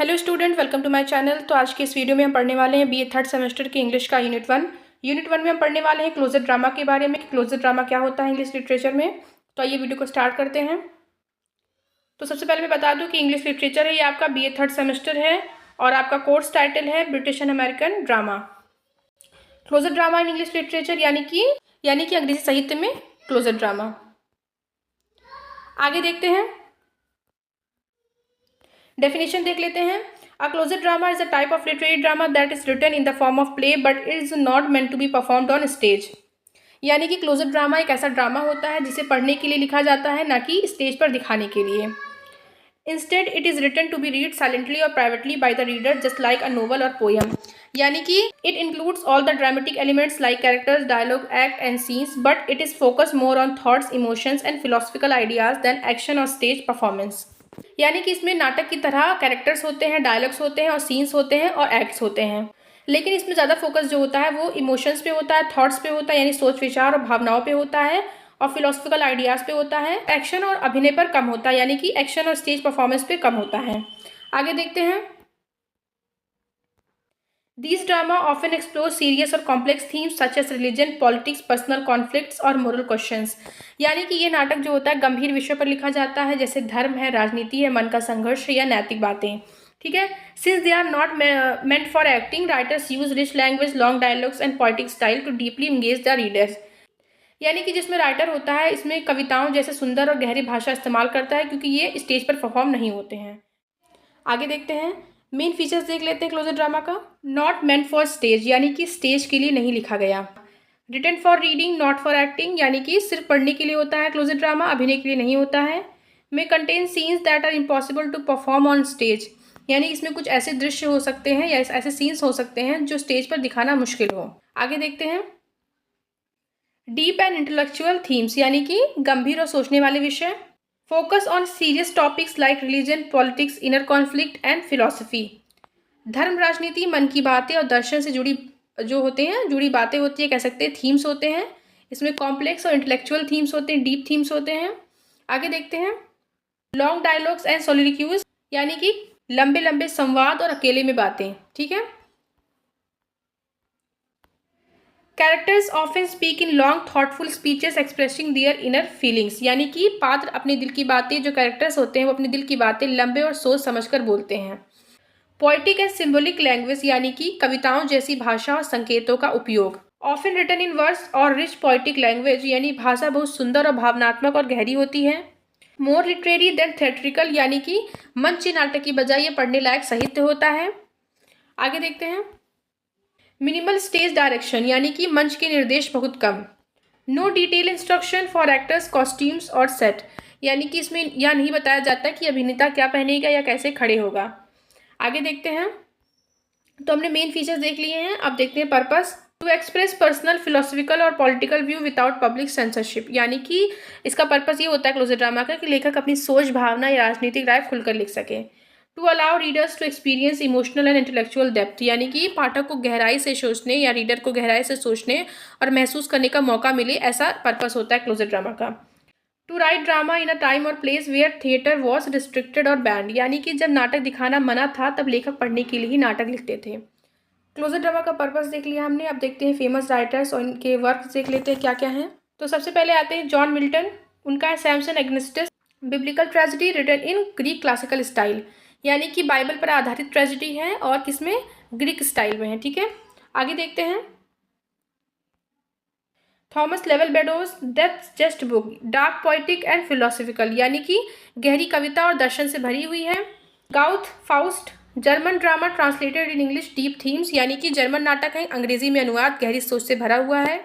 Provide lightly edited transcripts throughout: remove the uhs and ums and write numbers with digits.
Hello student, welcome to my channel. तो आज के इस वीडियो में हम पढ़ने वाले हैं बीए थर्ड सेमेस्टर के इंग्लिश का यूनिट वन में हम पढ़ने वाले हैं क्लोजर ड्रामा के बारे में। क्लोजर ड्रामा क्या होता है इंग्लिश लिटरेचर में। तो आइए वीडियो को स्टार्ट करते हैं। तो सबसे पहले मैं बता दूं कि इंग्लिश लिटरेचर है, ये आपका बीए थर्ड सेमेस्टर है और आपका कोर्स टाइटल है British and American drama. Closer drama in English literature यानी कि अंग्रेजी साहित्य में क्लोजर ड्रामा। आगे देखते हैं, डेफिनेशन देख लेते हैं। A closer drama is a type of literary drama that is written in the form of play but is not meant to be performed on stage। यानी कि क्लोजर ड्रामा एक ऐसा ड्रामा होता है जिसे पढ़ने के लिए लिखा जाता है, ना कि स्टेज पर दिखाने के लिए। Instead it is written to be read silently or privately by the reader just like a novel or poem। यानी कि it includes all the dramatic elements like characters, dialogue, act and scenes, but it is focused more on thoughts, emotions and philosophical ideas than action or stage performance। यानी कि इसमें नाटक की तरह characters होते हैं, डायलॉग्स होते हैं और सीन्स होते हैं और एक्ट्स होते हैं, लेकिन इसमें ज़्यादा फोकस जो होता है वो इमोशंस पे होता है, थॉट्स पे होता है यानी सोच विचार और भावनाओं पे होता है, और फिलोसफिकल आइडियाज़ पे होता है। एक्शन और अभिनय पर कम होता है, यानी कि एक्शन और स्टेज परफॉर्मेंस पे कम होता है। आगे देखते हैं। These drama often explore serious और complex themes such as religion, politics, personal conflicts और moral questions। यानी कि ये नाटक जो होता है गंभीर विषय पर लिखा जाता है, जैसे धर्म है, राजनीति है, मन का संघर्ष या नैतिक बातें। ठीक है। Since they are not meant for acting, writers use rich language, long dialogues and poetic style to deeply engage the readers। यानी कि जिसमें राइटर होता है इसमें कविताओं जैसे सुंदर और गहरी भाषा इस्तेमाल करता है, क्योंकि ये स्टेज पर परफॉर्म नहीं होते हैं। आगे देखते हैं, मेन फीचर्स देख लेते हैं क्लोजर ड्रामा का। नॉट मेंट फॉर स्टेज, यानी कि स्टेज के लिए नहीं लिखा गया। Written for reading not for acting, यानी कि सिर्फ पढ़ने के लिए होता है क्लोजर ड्रामा, अभिनय के लिए नहीं होता है। May contain scenes that are impossible to perform on stage, यानी इसमें कुछ ऐसे दृश्य हो सकते हैं या ऐसे सीन्स हो सकते हैं जो स्टेज पर दिखाना मुश्किल हो। आगे देखते हैं, डीप एंड इंटेलेक्चुअल थीम्स, यानी कि गंभीर और सोचने वाले विषय। Focus on serious topics like religion, politics, inner conflict and philosophy. धर्म, राजनीति, मन की बातें और दर्शन से जुड़ी बातें होती है, कह सकते हैं थीम्स होते हैं। इसमें कॉम्प्लेक्स और इंटेलेक्चुअल थीम्स होते हैं, डीप थीम्स होते हैं। आगे देखते हैं, लॉन्ग डायलॉग्स एंड सोलिलोक्यूज, यानी कि लंबे लंबे संवाद और अकेले में बातें। ठीक है। Characters often speak in long thoughtful speeches expressing their inner feelings, यानी कि पात्र अपने दिल की बातें, जो कैरेक्टर्स होते हैं वो अपने दिल की बातें लंबे और सोच समझकर बोलते हैं। पोएटिक एंड सिंबॉलिक लैंग्वेज, यानी कि कविताओं जैसी भाषा और संकेतों का उपयोग। ऑफन रिटन इन वर्स और रिच पोएटिक लैंग्वेज, यानी भाषा बहुत सुंदर और भावनात्मक और गहरी होती है। मोर लिटरेरी देन थिएट्रिकल, यानी कि मंच नाटक की बजाय ये पढ़ने लायक साहित्य होता है। आगे देखते हैं, मिनिमल स्टेज डायरेक्शन, यानी कि मंच के निर्देश बहुत कम। No detail instruction for actors, costumes और सेट, यानी कि इसमें यह नहीं बताया जाता कि अभिनेता क्या पहनेगा या कैसे खड़े होगा। आगे देखते हैं, तो हमने मेन फीचर्स देख लिए हैं, अब देखते हैं purpose. To express personal, philosophical और political view without public censorship, यानी कि इसका पर्पस ये होता है क्लोजर ड्रामा का कि लेखक अपनी सोच, भावना या राजनीतिक राय खुलकर लिख सके। To allow readers to experience emotional and intellectual depth, यानी कि पाठक को गहराई से सोचने या रीडर को गहराई से सोचने और महसूस करने का मौका मिले, ऐसा पर्पस होता है क्लोजर ड्रामा का। To write drama in a time और place where theatre was restricted और बैंड, यानी कि जब नाटक दिखाना मना था तब लेखक पढ़ने के लिए ही नाटक लिखते थे। क्लोजर ड्रामा का पर्पस देख लिया हमने। अब देखते हैं फेमस राइटर्स और इनके वर्क देख लेते हैं क्या क्या हैं। तो सबसे पहले आते हैं जॉन मिल्टन, उनका है Samson Agonistes, biblical tragedy written in Greek classical style, यानी कि बाइबल पर आधारित ट्रेजेडी है और किसमें, ग्रीक स्टाइल में है। ठीक है। आगे देखते हैं, Thomas Lovell Beddoes, that's just book, dark poetic and philosophical, यानी कि गहरी कविता और दर्शन से भरी हुई है। Goethe Faust, German drama translated in English, deep themes, यानी कि जर्मन नाटक है, अंग्रेजी में अनुवाद, गहरी सोच से भरा हुआ है।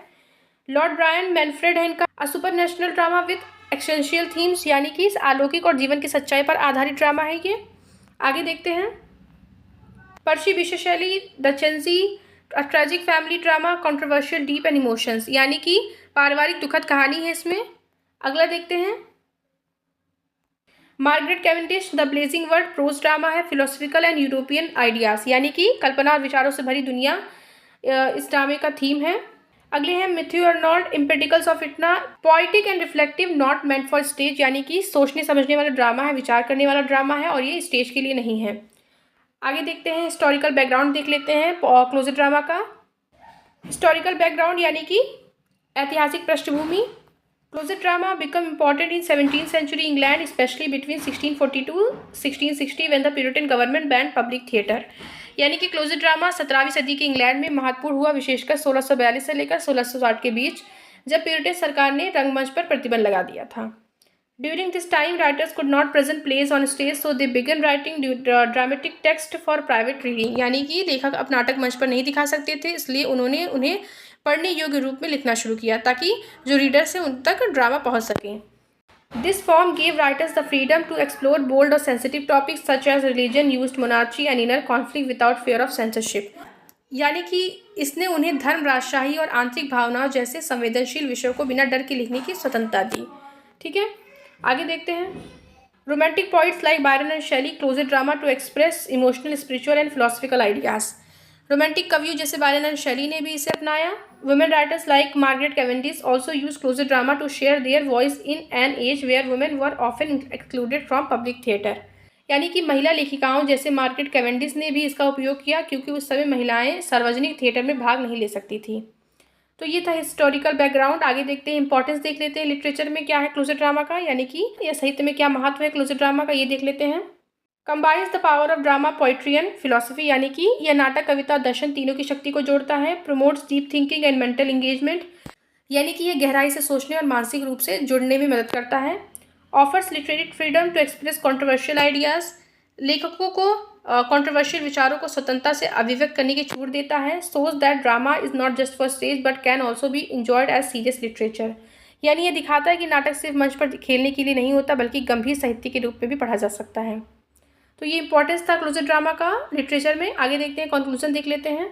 लॉर्ड ब्रायन मैनफ्रेड है इनका, a super national drama with existential themes, यानी कि इस अलौकिक और जीवन की सच्चाई पर आधारित ड्रामा है ये। आगे देखते हैं, Percy Bysshe Shelley, the Cenci, a tragic family drama, controversial, deep and emotions, यानी कि पारिवारिक दुखद कहानी है इसमें। अगला देखते हैं, Margaret Cavendish, the blazing world, prose drama है, फिलोसफिकल एंड यूरोपियन आइडियाज, यानी कि कल्पना और विचारों से भरी दुनिया इस ड्रामे का थीम है। अगले हैं Matthew Arnold, Empedocles of Etna, poetic and reflective, not meant for stage, यानी कि सोचने समझने वाला ड्रामा है, विचार करने वाला ड्रामा है और ये स्टेज के लिए नहीं है। आगे देखते हैं, हिस्टोरिकल बैकग्राउंड देख लेते हैं क्लोजेट ड्रामा का। हिस्टोरिकल बैकग्राउंड यानी कि ऐतिहासिक पृष्ठभूमि। Closet drama become important in 17th century England, specially between 1642 1660 when the Puritan government banned public theatre. यानी कि क्लोजेट ड्रामा 17वीं सदी के इंग्लैंड में महत्वपूर्ण हुआ, विशेषकर 1642 से लेकर 1660 के बीच, जब प्यूरिटन सरकार ने रंगमंच पर प्रतिबंध लगा दिया था। During this time, writers could not present plays on stage, so they began writing dramatic text for private reading। यानी कि लेखक अब नाटक मंच पर नहीं दिखा सकते थे, इसलिए उन्होंने उन्हें पढ़ने योग्य रूप में लिखना शुरू किया ताकि जो रीडर्स हैं उन तक ड्रामा पहुंच सके। This form gave writers the freedom to explore bold or sensitive topics such as religion, youth, monarchy and inner conflict without fear of censorship। यानी कि इसने उन्हें धर्म, राजशाही और आंतरिक भावनाओं जैसे संवेदनशील विषयों को बिना डर के लिखने की स्वतंत्रता दी। ठीक है, आगे देखते हैं। Romantic poets like Byron and Shelley closet drama to express emotional, spiritual and philosophical ideas. रोमांटिक कवियों जैसे बायरन एंड शेली ने भी इसे अपनाया। Women writers like Margaret Cavendish also use closet drama to share their voice in an age where women were often excluded from public theatre. यानी कि महिला लेखिकाओं जैसे मार्गरेट कैवेंडिश ने भी इसका उपयोग किया, क्योंकि उस समय महिलाएं सार्वजनिक थिएटर में भाग नहीं ले सकती थी। तो ये था हिस्टोरिकल बैकग्राउंड। आगे देखते हैं, इंपॉर्टेंस देख लेते हैं, लिटरेचर में क्या है क्लोजेट ड्रामा का, यानी कि या साहित्य में क्या महत्व है क्लोजेट ड्रामा का, ये देख लेते हैं। Combines the power of drama, poetry and philosophy. यानी कि यह नाटक, कविता और दर्शन तीनों की शक्ति को जोड़ता है। Promotes deep thinking and mental engagement. यानी कि यह गहराई से सोचने और मानसिक रूप से जुड़ने में मदद करता है। Offers literary freedom to express controversial ideas. लेखकों को कंट्रोवर्शियल विचारों को स्वतंत्रता से अभिव्यक्त करने की छूट देता है। Shows that drama is not just for stage but can also be enjoyed as serious literature. यानी ये दिखाता है कि नाटक सिर्फ मंच पर खेलने के लिए नहीं होता, बल्कि गंभीर साहित्य के रूप में भी पढ़ा जा सकता है। तो ये इंपॉर्टेंस था क्लोजेट ड्रामा का लिटरेचर में। आगे देखते हैं, कंक्लूजन देख लेते हैं।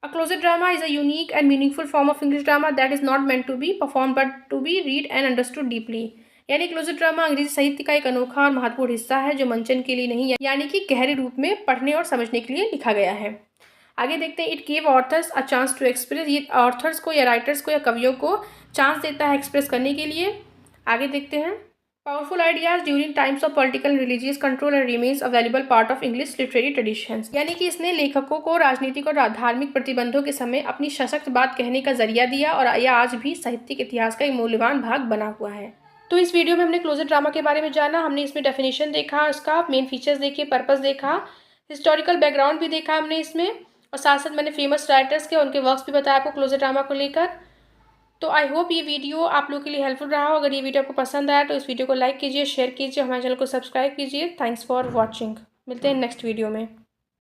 A closet drama is a unique and meaningful form of English drama that is not meant to be perform but to be read and understood deeply. यानी क्लोजेट ड्रामा अंग्रेजी साहित्य का एक अनोखा और महत्वपूर्ण हिस्सा है, जो मंचन के लिए नहीं, यानी कि गहरे रूप में पढ़ने और समझने के लिए लिखा गया है। आगे देखते हैं, it give authors a chance to express. ये ऑथर्स को या राइटर्स को या कवियों को चांस देता है एक्सप्रेस करने के लिए। आगे देखते हैं, powerful ideas during times of political and religious control and remains a valuable part of English literary traditions. यानी कि इसने लेखकों को राजनीतिक और धार्मिक प्रतिबंधों के समय अपनी सशक्त बात कहने का जरिया दिया, और यह आज भी साहित्यिक इतिहास का एक मूल्यवान भाग बना हुआ है। तो इस वीडियो में हमने क्लोजेट ड्रामा के बारे में जाना। हमने इसमें डेफिनेशन देखा, उसका मेन फीचर्स देखे, पर्पस देखा, हिस्टोरिकल बैकग्राउंड भी देखा हमने इसमें, और साथ साथ मैंने फेमस राइटर्स के उनके वर्क्स भी बताया आपको क्लोजेट ड्रामा को लेकर। तो आई होप ये वीडियो आप लोगों के लिए हेल्पफुल रहा हो। अगर ये वीडियो आपको पसंद आया तो इस वीडियो को लाइक कीजिए, शेयर कीजिए, हमारे चैनल को सब्सक्राइब कीजिए। Thanks for watching. मिलते हैं नेक्स्ट वीडियो में।